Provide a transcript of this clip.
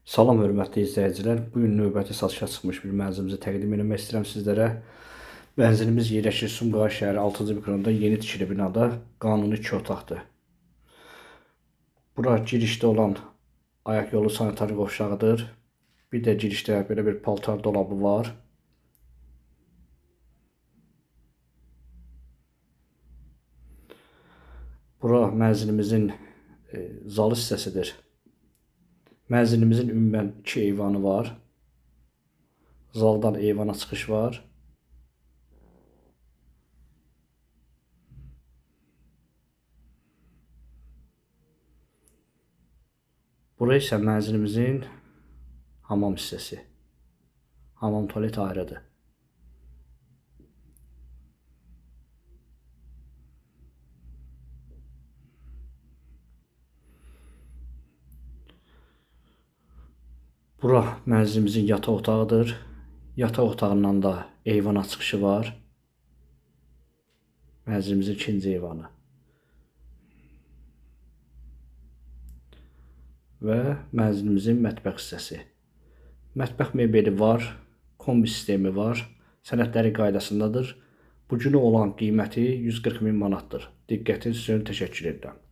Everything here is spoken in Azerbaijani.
Salam hörmətli izləyicilər. Bu gün növbəti satışa çıxmış bir mənzilimizi təqdim etmək istəyirəm sizlərə. Mənzilimiz yerləşir Sumqayıt şəhəri 6-cı mikrofonda yeni tikili binada qanuni 2 otaqdır. Bura girişdə olan ayaq yolu sanitar qovşağıdır. Bir də girişdə belə bir paltar dolabı var. Bura mənzilimizin zalı hissəsidir. Mənzilimizin ümumən 2 eyvanı var. Zaldan eyvana çıxış var. Bura isə mənzilimizin hamam hissəsi. Hamam tualet ayrıdır. Bura mənzilimizin yataq otağıdır. Yataq otağından da eyvana çıxışı var. Mənzilimizin ikinci eyvanı. Və mənzilimizin mətbəx hissəsi. Mətbəx mebeli var, kombi sistemi var, sənədləri qaydasındadır. Bu günə olan qiyməti 140 min manatdır. Diqqətiniz üçün təşəkkür edirəm.